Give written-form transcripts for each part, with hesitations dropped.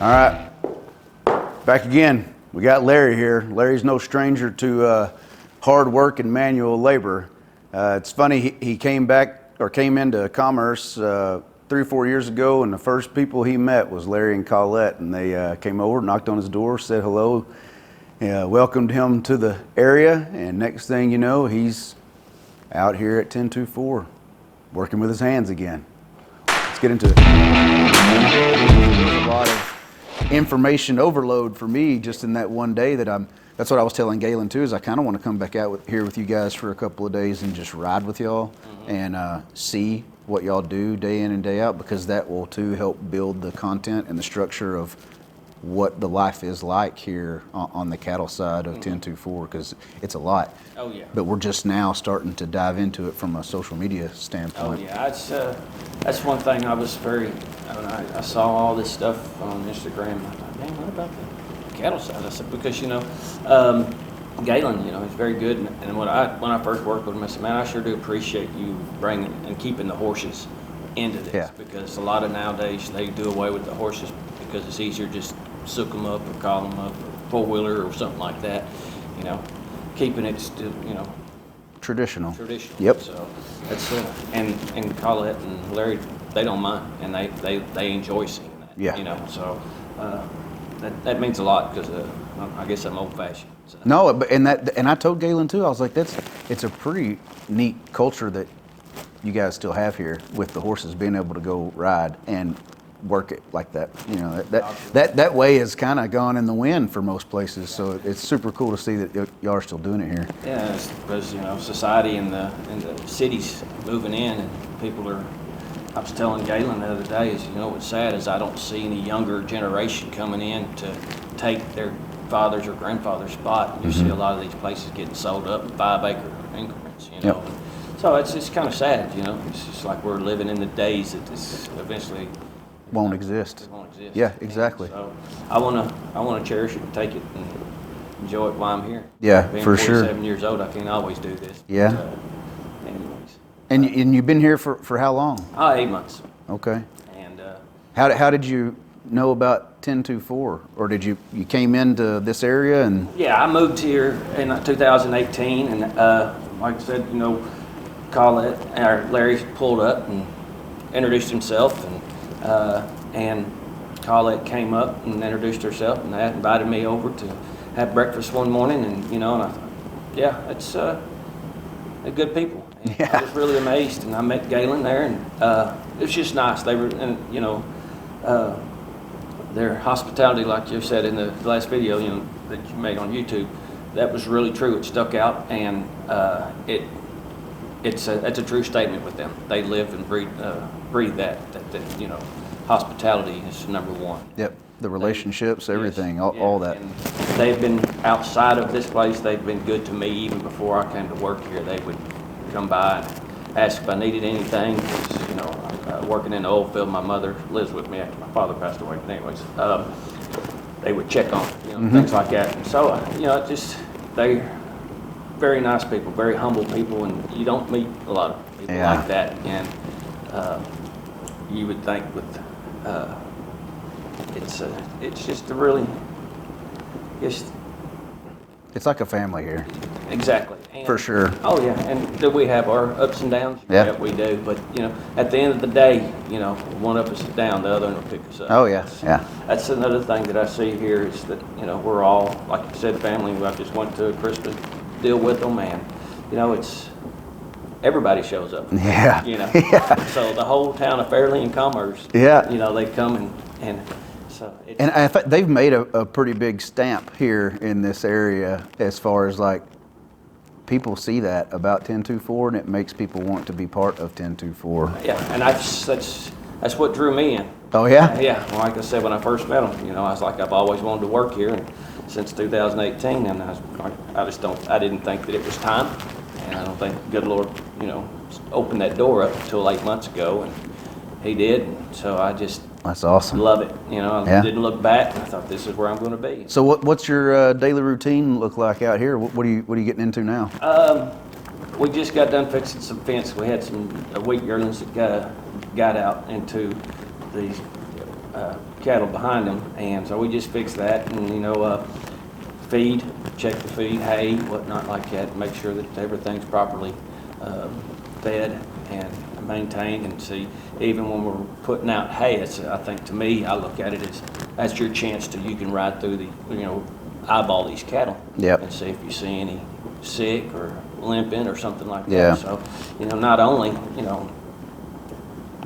All right, back again. We got Larry here. Larry's no stranger to hard work and manual labor. It's funny, he came into commerce 3 or 4 years ago, and the first people he met was Larry and Colette, and they came over, knocked on his door, said hello, welcomed him to the area, and next thing you know, he's out here at 1024 working with his hands again. Let's get into it. There's a lot of information overload for me just in that one day that's what I was telling Galen too, is I kind of want to come back out here with you guys for a couple of days and just ride with y'all and see what y'all do day in and day out, because that will too help build the content and the structure of what the life is like here on the cattle side of 1024, because it's a lot. Oh yeah. But we're just now starting to dive into it from a social media standpoint. Oh yeah, that's one thing I was I saw all this stuff on Instagram. I thought, man, what about the cattle side? I said, because Galen, he's very good. And when I first worked with him, I said, man, I sure do appreciate you bringing and keeping the horses into this. Yeah. Because a lot of nowadays they do away with the horses because it's easier just soak them up or call them up, or four-wheeler or something like that. Keeping it still, Traditional. Yep. So that's and Colette and Larry, they don't mind, and they enjoy seeing that. Yeah. So that means a lot, because I guess I'm old-fashioned. So. No, but and I told Galen too. I was like, it's a pretty neat culture that you guys still have here with the horses being able to go ride and work it like that. That way has kind of gone in the wind for most places. So it's super cool to see that y'all are still doing it here. Yeah, it's because society and the cities moving in, and people are. I was telling Galen the other day, what's sad is I don't see any younger generation coming in to take their father's or grandfather's spot. And you see a lot of these places getting sold up in 5-acre increments. Yep. So it's kind of sad. It's just like we're living in the days that this eventually won't exist. It won't exist. Yeah, exactly. So I wanna cherish it and take it and enjoy it while I'm here. Yeah, Being for sure. 47 years old, I can't always do this. Yeah. But, anyways. And you've been here for how long? 8 months. Okay. And how did you know about 1024, or did you came into this area and? Yeah, I moved here in 2018, and like I said, Colette or Larry pulled up and introduced himself, and Colette came up and introduced herself, and they invited me over to have breakfast one morning, and and I thought, yeah, it's they're good people. And Yeah. I was really amazed, and I met Galen there, and it was just nice. They were, and their hospitality, like you said in the last video, that you made on YouTube, that was really true. It stuck out, and it's a true statement with them. They live and breathe that hospitality is number one. Yep. The relationships, everything, Yes, all that. And they've been outside of this place. They've been good to me even before I came to work here. They would come by and ask if I needed anything. Working in the oil field, my mother lives with me after my father passed away. But anyways, they would check on things like that. And so they're very nice people, very humble people, and you don't meet a lot of people like that. And you would think with it's just a really It's like a family here. Exactly. And, For sure. Oh yeah, and do we have our ups and downs? Yeah. We do. But at the end of the day, one of us is down, the other one will pick us up. Oh yeah, yeah. That's another thing that I see here is that we're all, like you said, family. I just went to a Christmas deal with them, and it's everybody shows up. Yeah. Yeah. So the whole town of Fairley and Commerce. Yeah. They come and so. And I thought they've made a pretty big stamp here in this area as far as like people see that about 1024, and it makes people want to be part of 1024. Yeah, and that's what drew me in. Oh yeah? Yeah, well, like I said, when I first met them, I was like, I've always wanted to work here, and since 2018, and I didn't think that it was time, and I don't think good Lord, opened that door up until 8 months ago, and He did, and so I just That's awesome. love it. I didn't look back, and I thought this is where I'm going to be. So what's your daily routine look like out here? What are you getting into now? We just got done fixing some fence. We had some wheat yearlings that got out into these cattle behind them, and so we just fixed that, and feed, check the feed, hay, whatnot like that, make sure that everything's properly fed and maintained, and see, even when we're putting out hay, I think to me, I look at it as that's your chance you can ride through eyeball these cattle. Yep. And see if you see any sick or limping or something like that. Yeah. So, not only,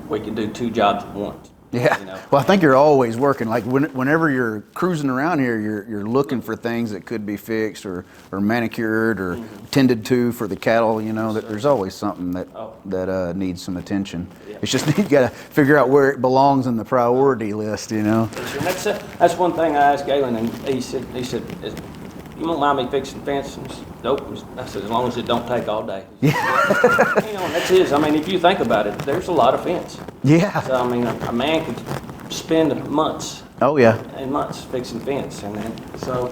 we can do two jobs at once. Yeah. Well, I think you're always working. Like whenever you're cruising around here, you're looking for things that could be fixed or manicured or tended to for the cattle. That there's always something that needs some attention. Yeah. It's just you got to figure out where it belongs in the priority list. And that's one thing I asked Galen, and he said, "You won't mind me fixing fences?" Nope. I said, as long as it don't take all day. Yeah. That's his. I mean, if you think about it, there's a lot of fence. Yeah. So, I mean, a man could spend months Oh yeah. and months fixing fence. And then, so,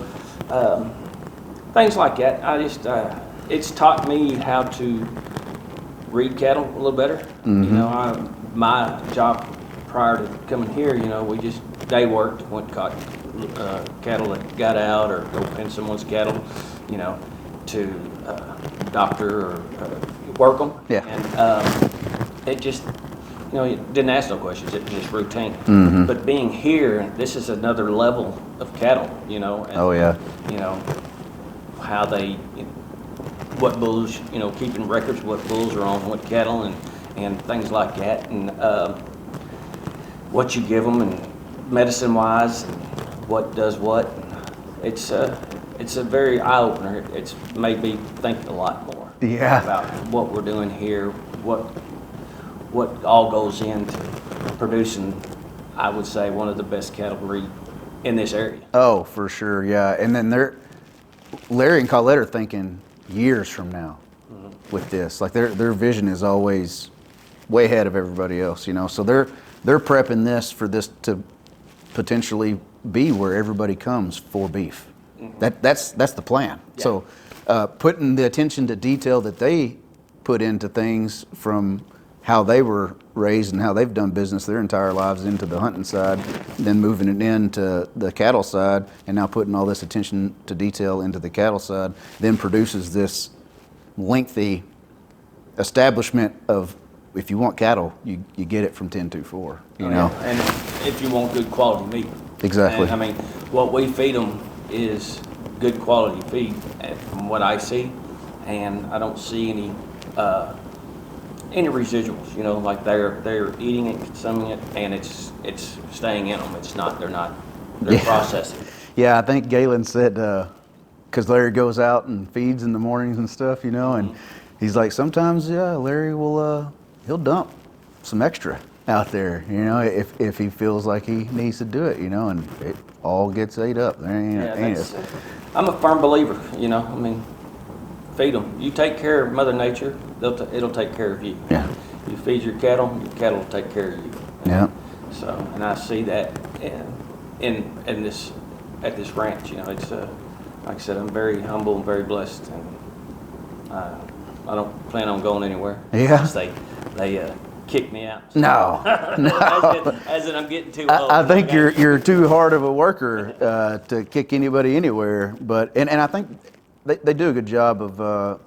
things like that. I just, it's taught me how to read cattle a little better. My job prior to coming here, we just day worked, went and caught cattle that got out, or go pen someone's cattle, to doctor or work them. Yeah. And it just, you didn't ask no questions. It was just routine. But being here, this is another level of cattle, And, Oh yeah. How they, what bulls, keeping records, what bulls are on what cattle, and things like that, and what you give them, and medicine-wise, what does what. It's a very eye-opener. It's made me think a lot more about what we're doing here, what all goes into producing, I would say, one of the best cattle breed in this area. Oh, for sure, yeah. And then Larry and Colette are thinking years from now with this. Like their vision is always way ahead of everybody else, So they're prepping this for this to potentially be where everybody comes for beef. That's the plan. Yeah. So putting the attention to detail that they put into things from how they were raised and how they've done business their entire lives into the hunting side, then moving it into the cattle side, and now putting all this attention to detail into the cattle side, then produces this lengthy establishment of, if you want cattle, you get it from 1024, you know? Yeah. And if you want good quality meat. Exactly. And, I mean, what we feed them is good quality feed from what I see, and I don't see any residuals, like they're eating it, consuming it, and it's staying in them. They're processing. Yeah, I think Galen said, because Larry goes out and feeds in the mornings and stuff, and he's like, sometimes, Larry will, he'll dump some extra out there, if he feels like he needs to do it, and it all gets ate up. I'm a firm believer, I mean, feed them. You take care of Mother Nature, it'll take care of you. Yeah. You feed your cattle will take care of you. Yeah. So, and I see that in this at this ranch. It's like I said, I'm very humble and very blessed, and I don't plan on going anywhere. Yeah. They kick me out. No. As in I'm getting too old. I think you're too hard of a worker to kick anybody anywhere. But and I think they do a good job of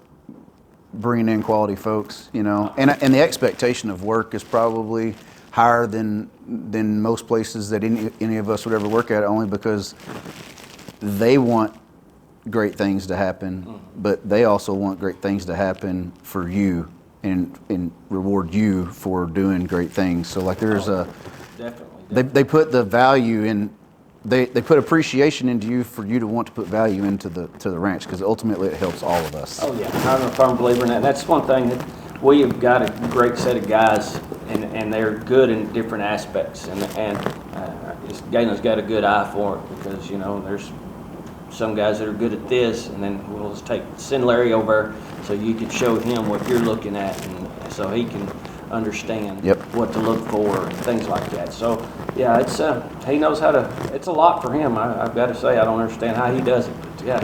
bringing in quality folks, and the expectation of work is probably higher than most places that any of us would ever work at, only because they want great things to happen, but they also want great things to happen for you and reward you for doing great things. So like there's definitely. They put the value in. They put appreciation into you for you to want to put value into the ranch, because ultimately it helps all of us. Oh yeah, I'm a firm believer in that. That's one thing that we have got a great set of guys, and they're good in different aspects, and Galen's got a good eye for it, because there's some guys that are good at this, and then we'll just send Larry over so you can show him what you're looking at, and so he can understand what to look for and things like that. So yeah, it's he knows how to. It's a lot for him. I've got to say, I don't understand how he does it, but yeah,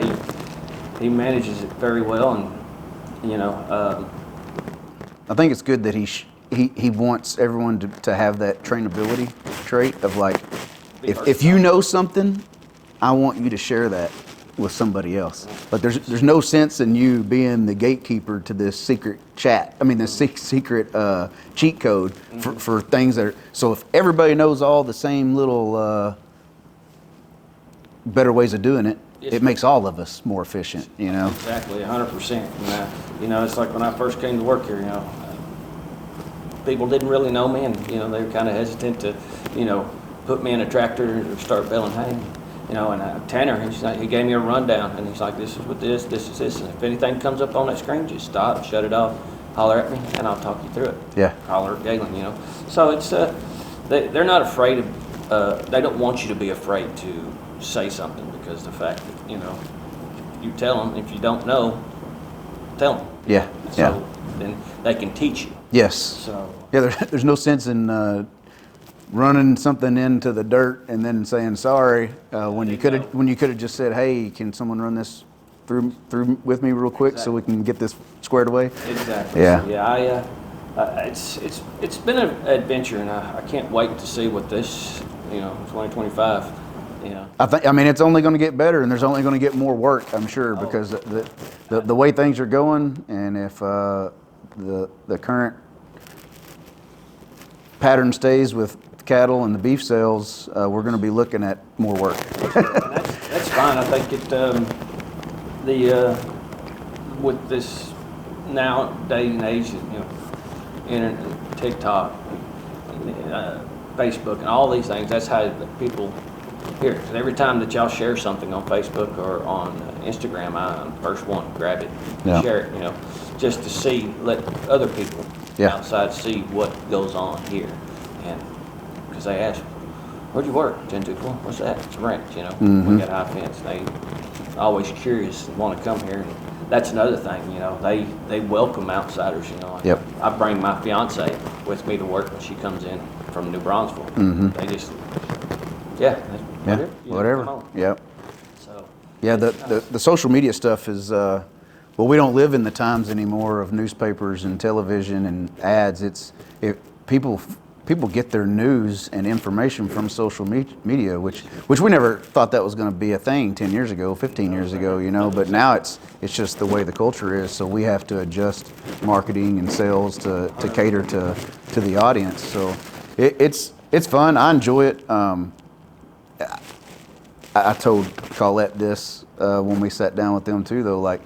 he manages it very well, and I think it's good that he wants everyone to have that trainability trait of like, if you know something, I want you to share that with somebody else. But there's no sense in you being the gatekeeper to this secret chat. I mean, this secret cheat code for things that are. So if everybody knows all the same little better ways of doing it, it makes all of us more efficient. You know. Exactly, 100%. You know, it's like when I first came to work here. You know, people didn't really know me, and you know, they were kind of hesitant to, you know, put me in a tractor and start belling hay. You know, and Tanner, he gave me a rundown, and he's like, this is what this is this, and if anything comes up on that screen, just stop, shut it off, holler at me, and I'll talk you through it. Yeah. Holler at Galen, you know. So it's, they're not afraid of, they don't want you to be afraid to say something, because the fact that, you know, you tell them, if you don't know, tell them. Yeah, So then they can teach you. Yes. So. Yeah, there's no sense in running something into the dirt and then saying sorry when you could have just said, hey, can someone run this through with me real quick so we can get this squared away? Exactly. Yeah. So, yeah, it's been an adventure, and I can't wait to see what this, you know, 2025. You know. I mean, it's only going to get better, and there's only going to get more work, I'm sure, because the way things are going, and if the current pattern stays with cattle and the beef sales, we're going to be looking at more work. That's fine. I think with this now day and age, you know, internet, TikTok, Facebook, and all these things. That's how people hear. Because every time that y'all share something on Facebook or on Instagram, I'm the first one, grab it, share it. You know, just to let other people outside see what goes on here, and because they ask, where'd you work? 1024. What's that? It's a ranch, you know. We got high fence. They always curious and want to come here. And that's another thing, you know. They welcome outsiders, you know. Yep. I bring my fiance with me to work when she comes in from New Braunfels. They just, whatever. Come on. Yep. So. Yeah, the social media stuff is, well, we don't live in the times anymore of newspapers and television and ads. People get their news and information from social media, which we never thought that was going to be a thing 10 years ago, 15 years ago, you know, but now it's just the way the culture is, so we have to adjust marketing and sales to cater to the audience. So it's fun. I enjoy it. I told Colette this when we sat down with them too, though, like,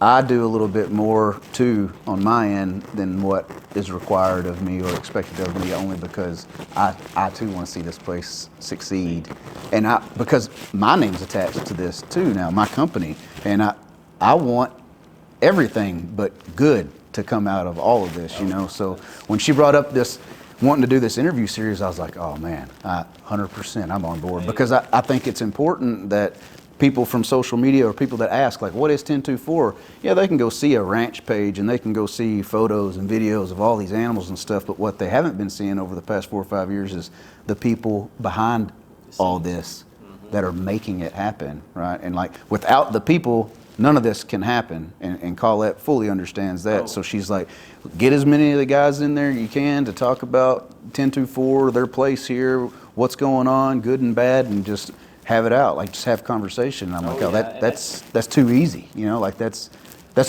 I do a little bit more too on my end than what is required of me or expected of me, only because I too want to see this place succeed, and because my name's attached to this too now, my company, and I want everything but good to come out of all of this, you know. So when she brought up this wanting to do this interview series, I was like, oh man, 100% I'm on board, because I think it's important that people from social media or people that ask, like, what is 1024? Yeah, they can go see a ranch page and they can go see photos and videos of all these animals and stuff, but what they haven't been seeing over the past 4 or 5 years is the people behind all this that are making it happen, right? And like, without the people, none of this can happen, and Colette fully understands that. So she's like, get as many of the guys in there you can to talk about 1024, their place here, what's going on, good and bad, and just have it out, like just have conversation. And I'm like, that's too easy, you know, like that's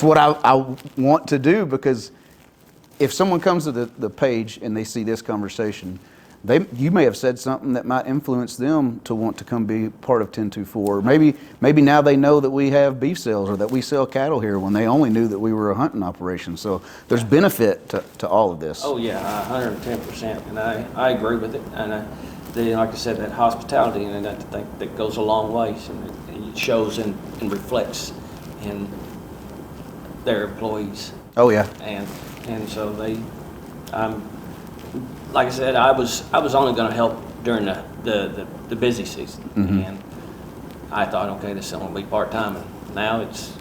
what I want to do, because if someone comes to the page and they see this conversation, you may have said something that might influence them to want to come be part of 1024. Maybe now they know that we have beef sales or that we sell cattle here when they only knew that we were a hunting operation. So there's benefit to all of this. Oh yeah, 110%, and I agree with it. And like I said, that hospitality and that goes a long ways, and it shows and reflects in their employees. Oh yeah. And so like I said, I was only going to help during the busy season, and I thought, okay, this is only be part time, and now it's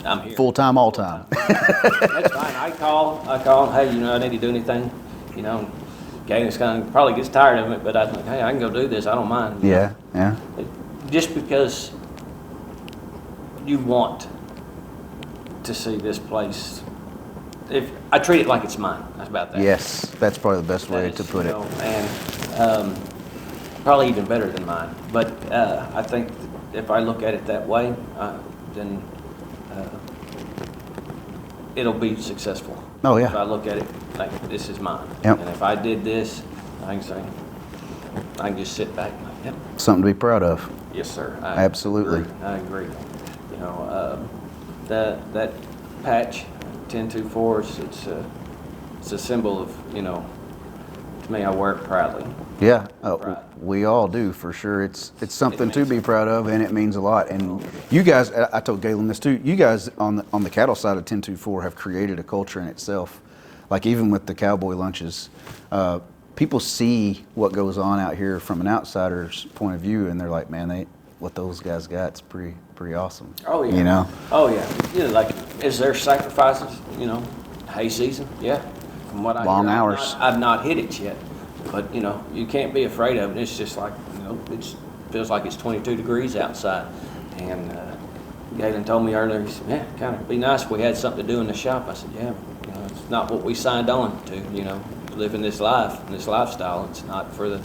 I'm here full time, all time. That's fine. I call. Hey, you know, I need to do anything, you know. Gaines kind of probably gets tired of it, but I think, hey, I can go do this. I don't mind. Yeah. Just because you want to see this place if I treat it like it's mine. That's about that. Yes, that's probably the best way That to is, put you it. know, and probably even better than mine. But I think if I look at it that way, then it'll be successful. Oh, yeah. If I look at it like this is mine. Yep. And if I did this, I can say, I can just sit back and like, yep, Something to be proud of. yes, sir. Absolutely. I agree. You know, that patch, 1024, it's a symbol of, you know, to me, I wear it proudly. Yeah, Right. we all do for sure. It's something It to means be proud of, and it means a lot. And you guys, I told Galen this too. You guys on the cattle side of 1024 have created a culture in itself. Like even with the cowboy lunches, people see what goes on out here from an outsider's point of view, and they're like, man, what those guys got is pretty awesome. Oh, yeah. You know. Oh, yeah. You know, like, is there sacrifices, you know, hay season? Yeah. From what I Long hear, hours. I've not hit it yet. But, you know, you can't be afraid of it. It's just like, you know, it feels like it's 22 degrees outside. And Galen told me earlier, he said, yeah, kind of be nice if we had something to do in the shop. I said, yeah, you know, it's not what we signed on to, you know, living this life, this lifestyle. It's not for the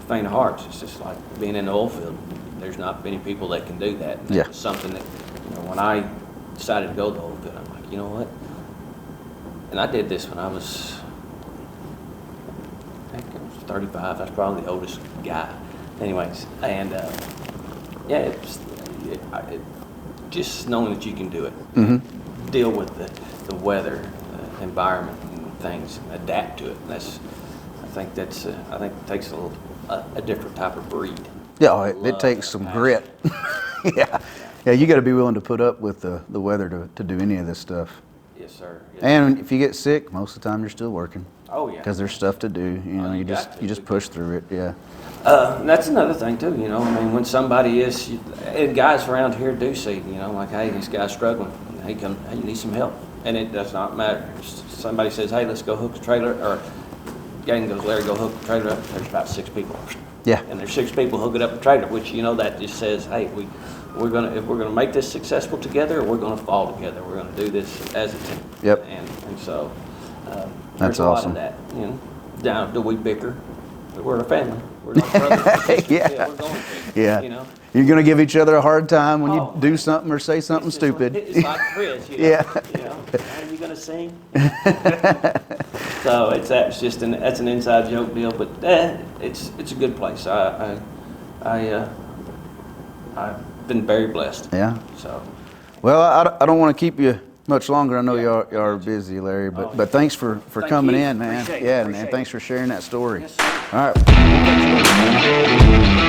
faint of heart. It's just like being in the oil field. There's not many people that can do that. And Yeah. It's something that, you know, when I decided to go to the oil field, I'm like, you know what? And I did this when I was, I think I was 35. That's probably the oldest guy. Anyways, and yeah, just knowing that you can do it, deal with the weather, environment, and things, adapt to it. I think it takes a different type of breed. Yeah, it Love takes and some passion. grit. Yeah, yeah, you got to be willing to put up with the weather to do any of this stuff. Yes, sir. Yes, And if you get sick, most of the time you're still working. oh yeah. Because there's stuff to do. You know, you you got to. just push through it. Yeah. And that's another thing too, you know. I mean, when somebody and guys around here do see, you know, like, hey, this guy's struggling. Hey, you need some help, and it does not matter. Somebody says, hey, let's go hook the trailer, or Gang goes, Larry, go hook the trailer up. There's about 6 people. Yeah. And there's 6 people hooking up the trailer, which, you know, that just says, hey, if we're gonna make this successful together, we're gonna fall together. We're gonna do this as a team. Yep. And so That's there's a lot awesome. of that. You know, down do we bicker? But we're a family. We're not brothers and sisters. Yeah. We're going to. Yeah. You know. You're going to give each other a hard time when Oh. you do something or say something It's just stupid. Like, it's like Chris. You know, Yeah. You know, are you gonna sing? So that's an inside joke deal, but it's a good place. I've been very blessed. Yeah. So Well, I don't want to keep you much longer. I know you are busy, Larry, but thanks for Thank coming you. in, man. Appreciate it. Yeah, Appreciate man. it. Thanks for sharing that story. Yes, sir. All right.